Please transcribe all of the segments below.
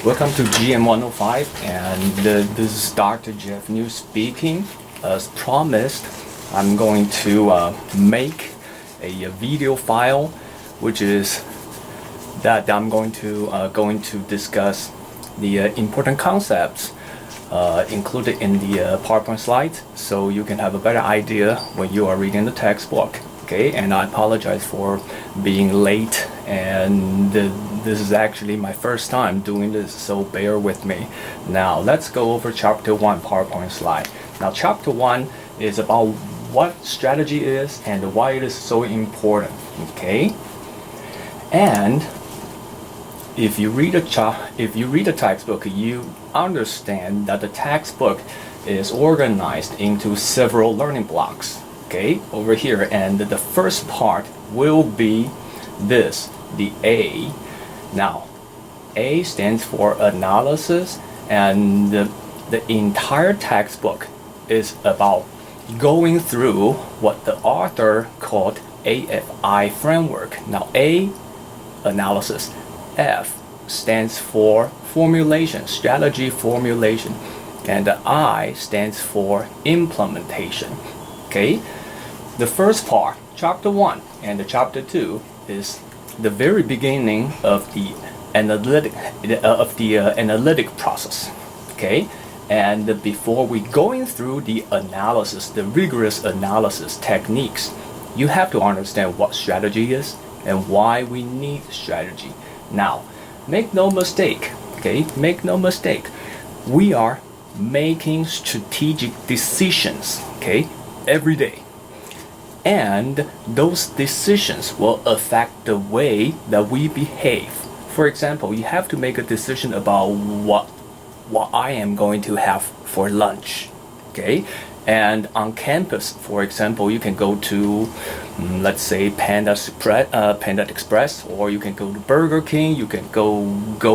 Welcome to GM105, and this is Dr. Jeff New speaking. As promised, I'm going to make a video file, which is that I'm going to discuss the important concepts included in the PowerPoint slides, so you can have a better idea when you are reading the textbook. Okay, and I apologize for being late, and this is actually my first time doing this, so bear with me. Now let's go over chapter 1 PowerPoint slide. Now chapter 1 is about what strategy is and why it is so important. Okay, and if you read a textbook, you understand that the textbook is organized into several learning blocks. Okay, over here, and the first part will be this, the A. Now, A stands for analysis, and the entire textbook is about going through what the author called AFI framework. Now, A, analysis. F stands for formulation, strategy formulation, and the I stands for implementation. Okay, the first part, chapter 1 and chapter 2, is the very beginning of the analytic process. Okay, and before we going through the analysis, the rigorous analysis techniques, you have to understand what strategy is and why we need strategy. Now, make no mistake, okay, make no mistake, we are making strategic decisions, okay, every day. And those decisions will affect the way that we behave. For example, you have to make a decision about what I am going to have for lunch, okay? And on campus, for example, you can go to, let's say, Panda Express, or you can go to Burger King. You can go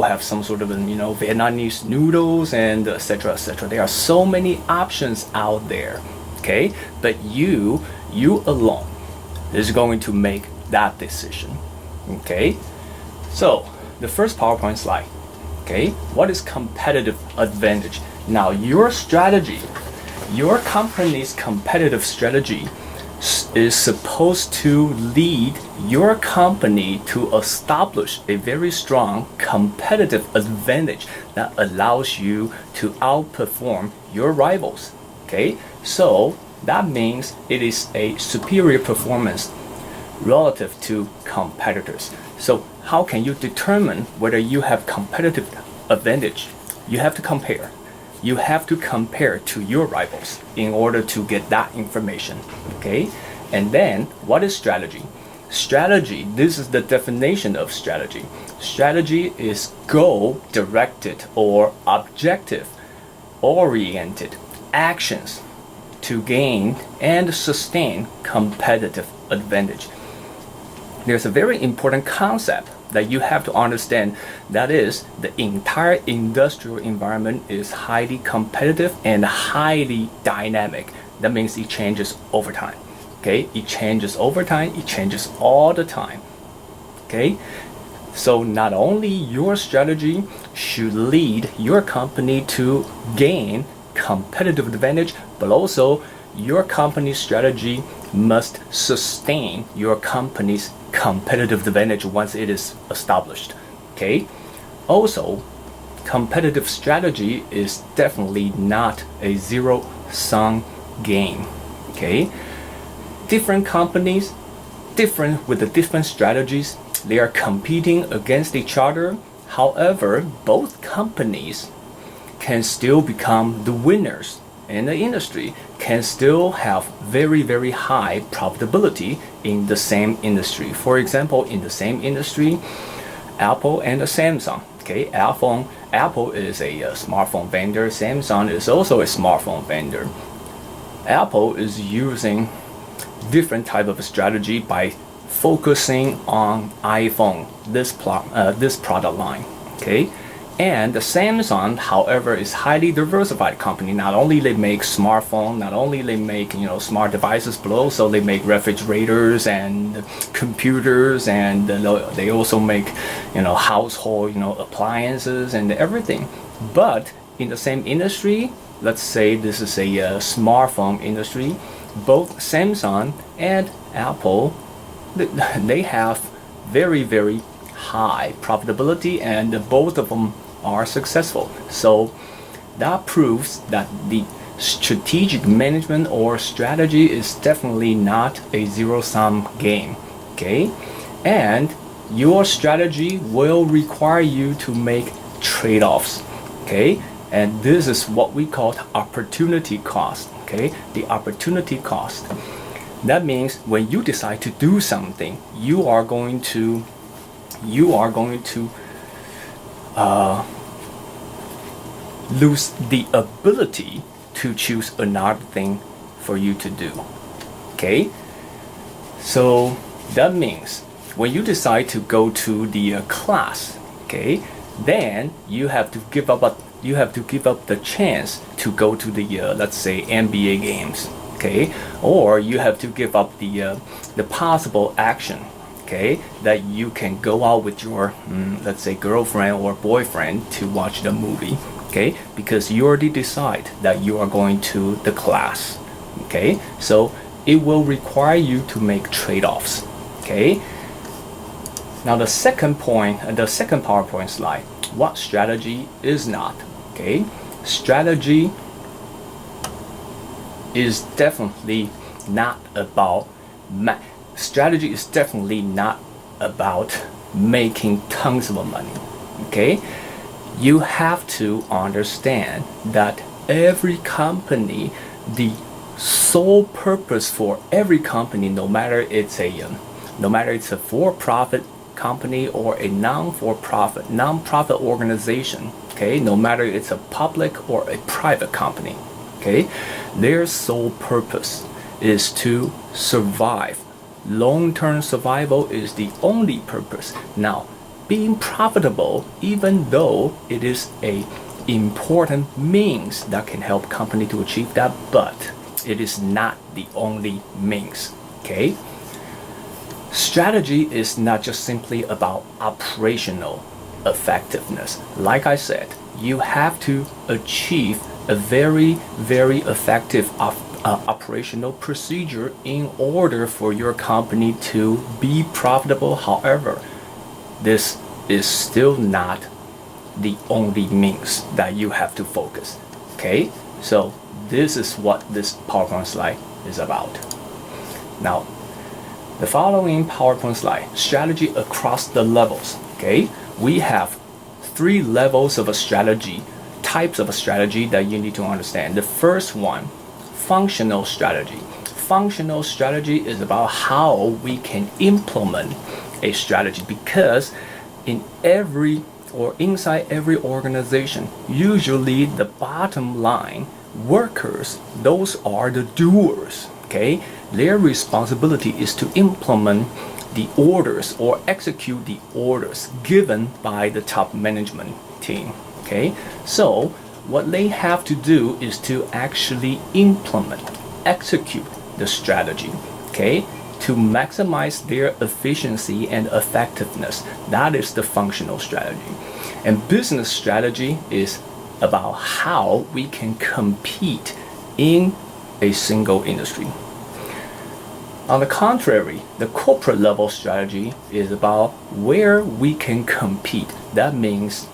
have some sort of, Vietnamese noodles, and etc. etc. There are so many options out there, okay? But you alone is going to make that decision, okay? So the first PowerPoint slide, okay? What is competitive advantage? Now, your strategy, your company's competitive strategy is supposed to lead your company to establish a very strong competitive advantage that allows you to outperform your rivals. Okay, so that means it is a superior performance relative to competitors. So how can you determine whether you have competitive advantage? You have to compare. You have to compare to your rivals in order to get that information, okay? And then, what is strategy? Strategy, this is the definition of strategy. Strategy is goal-directed or objective-oriented actions to gain and sustain competitive advantage. There's a very important concept that you have to understand, that is, the entire industrial environment is highly competitive and highly dynamic. That means it changes over time. Okay, it changes over time, it changes all the time. Okay, so not only your strategy should lead your company to gain competitive advantage, but also your company's strategy must sustain your company's competitive advantage once it is established. Okay, also, competitive strategy is definitely not a zero-sum game. Okay, different companies, with the different strategies, they are competing against each other. However, both companies can still become the winners in the industry, can still have very, very high profitability in the same industry. For example, in the same industry, Apple and Samsung. Okay, Apple is a smartphone vendor. Samsung is also a smartphone vendor. Apple is using different type of strategy by focusing on iPhone, this product line. Okay, And the Samsung, however, is highly diversified company. Not only they make smartphone, not only they make smart devices below, so they make refrigerators and computers, and they also make household appliances and everything. But in the same industry, let's say this is a smartphone industry, both Samsung and Apple, they have very, very high profitability, and both of them are successful. So that proves that the strategic management or strategy is definitely not a zero-sum game. Okay, and your strategy will require you to make trade-offs. Okay, and this is what we call opportunity cost. Okay, the opportunity cost. That means when you decide to do something, you are going to lose the ability to choose another thing for you to do. Okay, so that means when you decide to go to the class, okay, then you have to give up the chance to go to the let's say NBA games, okay, or you have to give up the possible action, okay, that you can go out with your let's say girlfriend or boyfriend to watch the movie, okay, because you already decide that you are going to the class. Okay, so it will require you to make trade-offs. Okay, now the second PowerPoint slide, what strategy is not. Okay, strategy is definitely not about making tons of money. Okay, you have to understand that every company, the sole purpose for every company, no matter it's a for-profit company or a non-profit organization, okay, no matter it's a public or a private company, okay, their sole purpose is to survive. Long-term survival is the only purpose. Now, being profitable, even though it is a important means that can help company to achieve that, but it is not the only means. Okay, strategy is not just simply about operational effectiveness. Like I said, you have to achieve a very, very effective operational procedure in order for your company to be profitable. However, this is still not the only means that you have to focus. Okay, so this is what this PowerPoint slide is about. Now, the following PowerPoint slide, strategy across the levels. Okay, we have 3 levels of a strategy, types of a strategy that you need to understand. The first one, functional strategy. Functional strategy is about how we can implement a strategy, because inside every organization, usually the bottom line workers, those are the doers. Okay, their responsibility is to implement the orders or execute the orders given by the top management team. Okay, so what they have to do is to actually execute the strategy, okay, to maximize their efficiency and effectiveness. That is the functional strategy. And business strategy is about how we can compete in a single industry. On the contrary, the corporate level strategy is about where we can compete. That means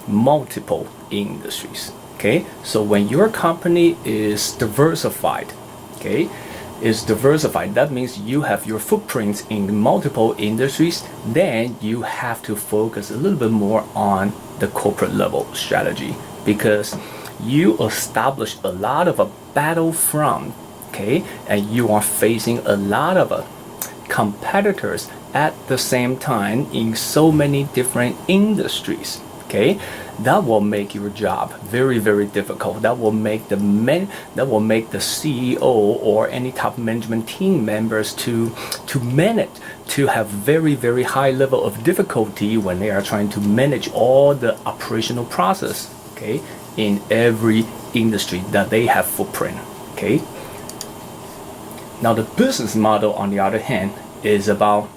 multiple industries. Okay, so when your company is diversified, that means you have your footprints in multiple industries, then you have to focus a little bit more on the corporate level strategy, because you establish a lot of a battlefront, okay, and you are facing a lot of competitors at the same time in so many different industries. Okay, that will make your job very, very difficult. That will make the CEO or any top management team members to manage, to have very, very high level of difficulty when they are trying to manage all the operational process, okay, in every industry that they have footprint. Okay. Now the business model, on the other hand, is about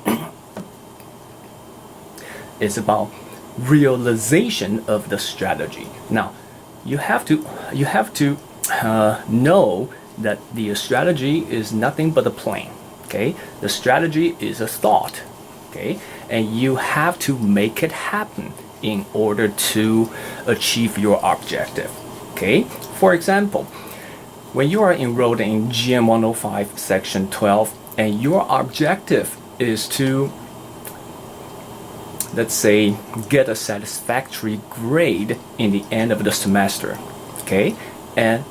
realization of the strategy. Now, you have to know that the strategy is nothing but a plan. Okay, the strategy is a thought. Okay, and you have to make it happen in order to achieve your objective. Okay, for example, when you are enrolled in GM 105 Section 12, and your objective is to, let's say, get a satisfactory grade in the end of the semester, okay? And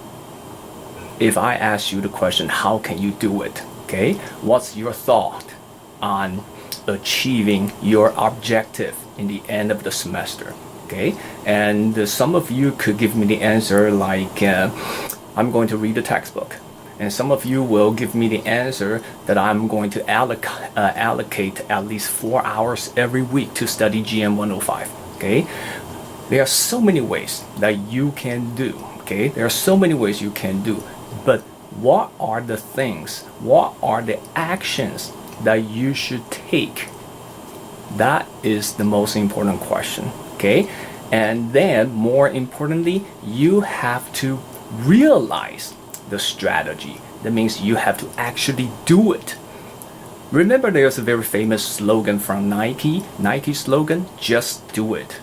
if I ask you the question, how can you do it, okay? What's your thought on achieving your objective in the end of the semester, okay? And some of you could give me the answer like, I'm going to read the textbook. And some of you will give me the answer that I'm going to allocate at least 4 hours every week to study GM 105. Okay, there are so many ways that you can do. Okay, there are so many ways you can do. But what are the things? What are the actions that you should take? That is the most important question. Okay, and then more importantly, you have to realize the strategy. That means you have to actually do it. Remember, there's a very famous slogan from Nike slogan, just do it.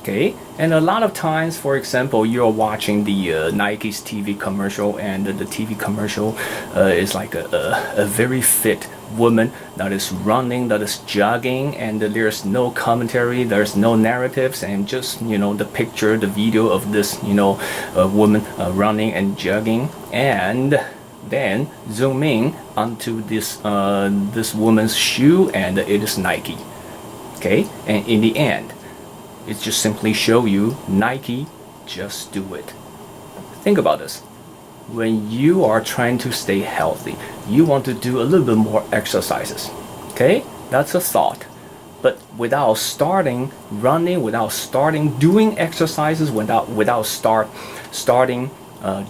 Okay, and a lot of times, for example, you're watching the Nike's TV commercial, and the TV commercial is like a very fit woman that is running, that is jogging, and there's no commentary, there's no narratives, and just, the picture, the video of this, woman running and jogging, and then zoom in onto this woman's shoe, and it is Nike. Okay, and in the end, it just simply show you Nike, just do it. Think about this. When you are trying to stay healthy, you want to do a little bit more exercises. Okay, that's a thought. But without starting running, without starting doing exercises, without starting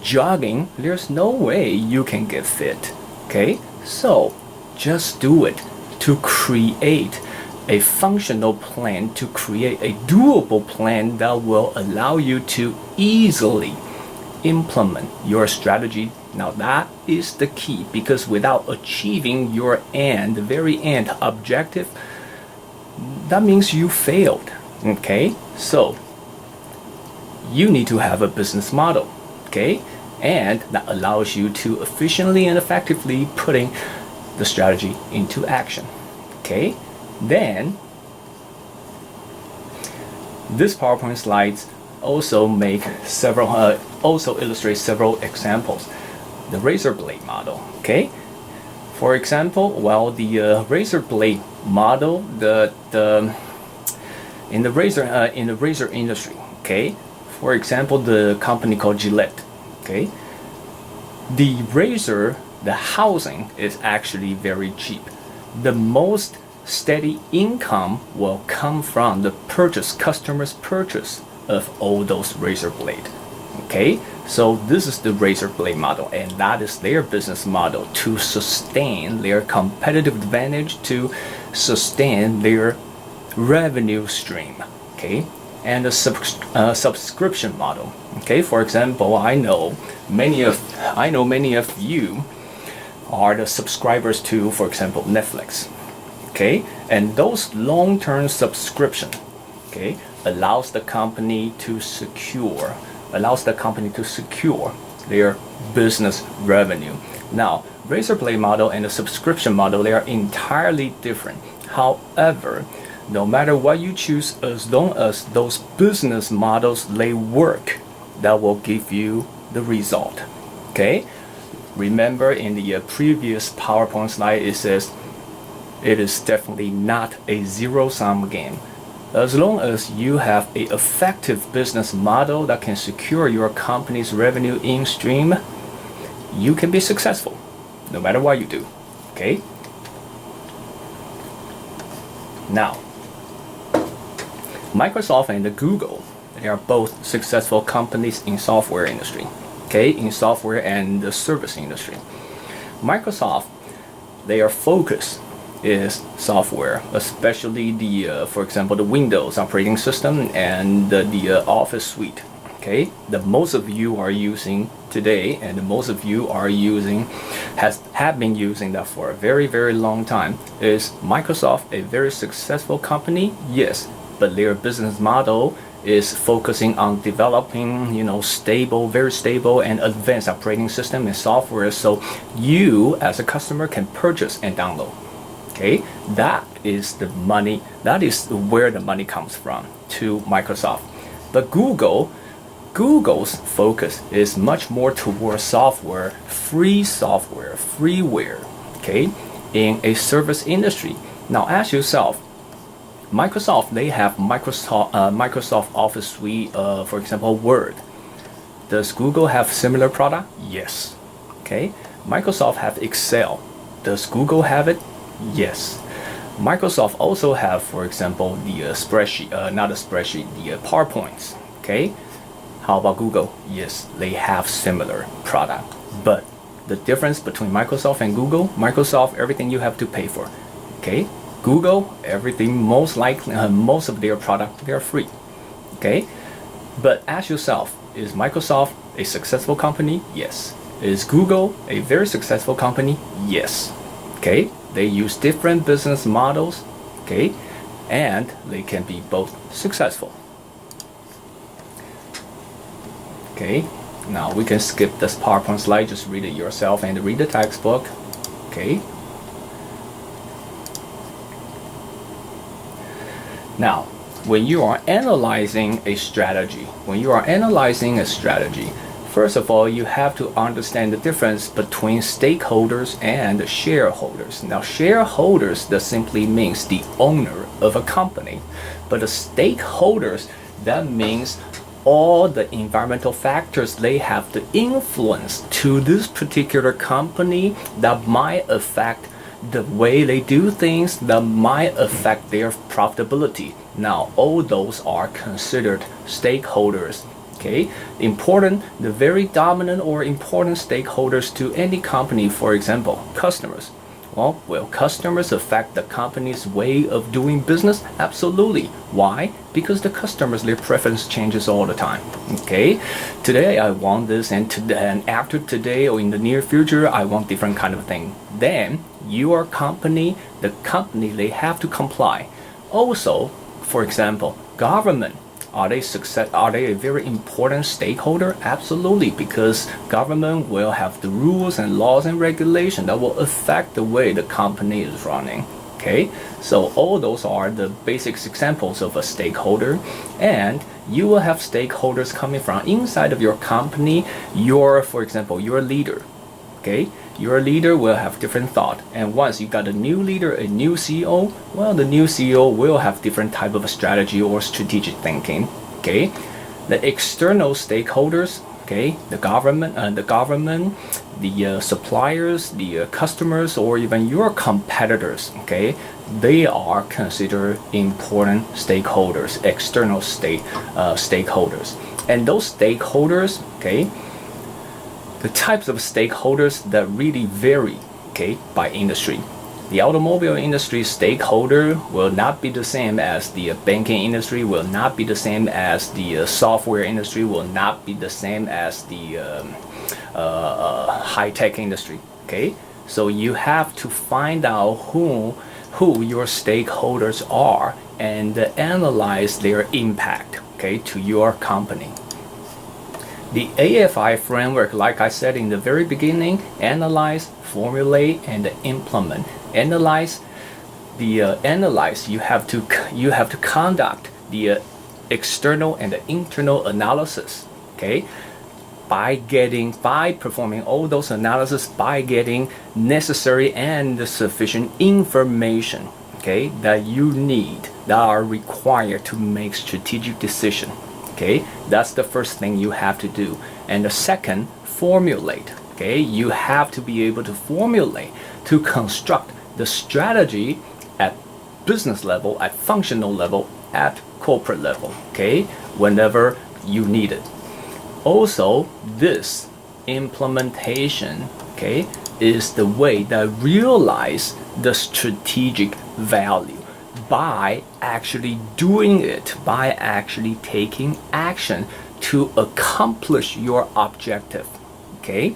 jogging, there's no way you can get fit. Okay, so just do it. To create a functional plan, to create a doable plan that will allow you to easily implement your strategy. Now that is the key, because without achieving your the very end objective, that means you failed. Okay, so you need to have a business model, okay, and that allows you to efficiently and effectively putting the strategy into action. Okay, then this PowerPoint slides also illustrate several examples. The razor blade model. Okay, for example, the razor blade model, in the razor industry. Okay, for example, the company called Gillette. Okay, the razor, the housing is actually very cheap. The most steady income will come from the customer's purchase of all those razor blade. Okay, so this is the razor blade model, and that is their business model to sustain their competitive advantage, to sustain their revenue stream. Okay, and the subscription model. Okay, for example, I know many of you are the subscribers to, for example, Netflix. Okay, and those long-term subscription, okay, allows the company to secure their business revenue. Now, razor blade model and the subscription model, they are entirely different. However, no matter what you choose, as long as those business models they work, that will give you the result. Okay, remember in the previous PowerPoint slide, it says it is definitely not a zero-sum game. As long as you have an effective business model that can secure your company's revenue in stream, you can be successful no matter what you do. Okay? Now, Microsoft and Google, they are both successful companies in software industry. Okay, in software and the service industry. Microsoft, their focus is software, especially the, for example, the Windows operating system and the Office suite. Okay, that most of you are using today, and most of you are using, have been using that for a very, very long time. Is Microsoft a very successful company? Yes, but their business model is focusing on developing, stable, very stable and advanced operating system and software, so you as a customer can purchase and download. Okay, that is the money. That is where the money comes from to Microsoft. But Google's focus is much more towards software, freeware. Okay, in a service industry. Now, ask yourself. Microsoft, they have Microsoft Office Suite, for example, Word. Does Google have similar product? Yes. Okay. Microsoft have Excel. Does Google have it? Yes. Microsoft also have, for example, the spreadsheet, not a spreadsheet, the PowerPoints. Okay. How about Google? Yes, they have similar product. But the difference between Microsoft and Google, Microsoft, everything you have to pay for. Okay. Google, everything most likely, most of their product, they are free. Okay, but ask yourself, is Microsoft a successful company? Yes. Is Google a very successful company? Yes. Okay, they use different business models. Okay, and they can be both successful. Okay, now we can skip this PowerPoint slide. Just read it yourself and read the textbook. Okay. Now, when you are analyzing a strategy, first of all, you have to understand the difference between stakeholders and shareholders. Now, shareholders, that simply means the owner of a company. But the stakeholders, that means all the environmental factors they have the influence to this particular company that might affect the way they do things, that might affect their profitability. Now, all those are considered stakeholders. Okay, the very dominant or important stakeholders to any company, for example, customers. Will customers affect the company's way of doing business? Absolutely. Why? Because the customers, their preference changes all the time. Okay, today I want this, and after today or in the near future, I want different kind of thing. Then your company, the company, they have to comply. Also, for example, government. Are they a very important stakeholder? Absolutely, because government will have the rules and laws and regulations that will affect the way the company is running. Okay, so all those are the basic examples of a stakeholder, and you will have stakeholders coming from inside of your company. For example, your leader. Okay, your leader will have different thought, and once you got a new leader, a new CEO, well, the new CEO will have different type of a strategy or strategic thinking. Okay, the external stakeholders, okay, the government, the suppliers, the customers, or even your competitors. Okay, they are considered important stakeholders, external stakeholders, and those stakeholders, okay. The types of stakeholders that really vary, okay, by industry. The automobile industry stakeholder will not be the same as the banking industry, will not be the same as the software industry, will not be the same as the high-tech industry. Okay, so you have to find out who your stakeholders are and analyze their impact, okay, to your company. The AFI framework, like I said in the very beginning, analyze, formulate, and implement. Analyze. You have to conduct the external and the internal analysis. Okay, by performing all those analysis, by getting necessary and sufficient information. Okay, that you need that are required to make strategic decision. Okay, that's the first thing you have to do. And the second, formulate. Okay, you have to be able to formulate, to construct the strategy at business level, at functional level, at corporate level. Okay, whenever you need it. Also, this implementation, okay, is the way that realize the strategic value by actually doing it, by actually taking action to accomplish your objective. Okay,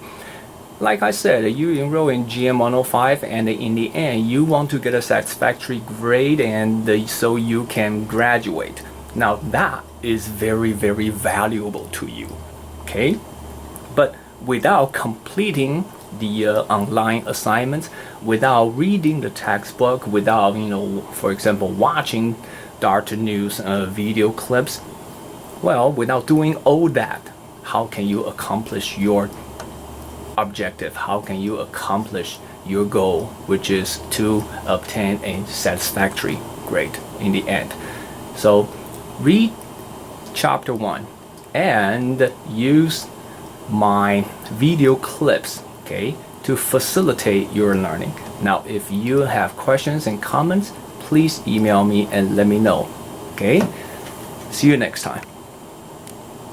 like I said, you enroll in GM 105 and in the end you want to get a satisfactory grade and so you can graduate. Now that is very, very valuable to you. Okay, but without completing the online assignments, without reading the textbook, without, for example, watching Dart News video clips, well, without doing all that, how can you accomplish your objective? How can you accomplish your goal, which is to obtain a satisfactory grade in the end? So read chapter 1 and use my video clips, okay, to facilitate your learning. Now, if you have questions and comments, please email me and let me know. Okay, see you next time.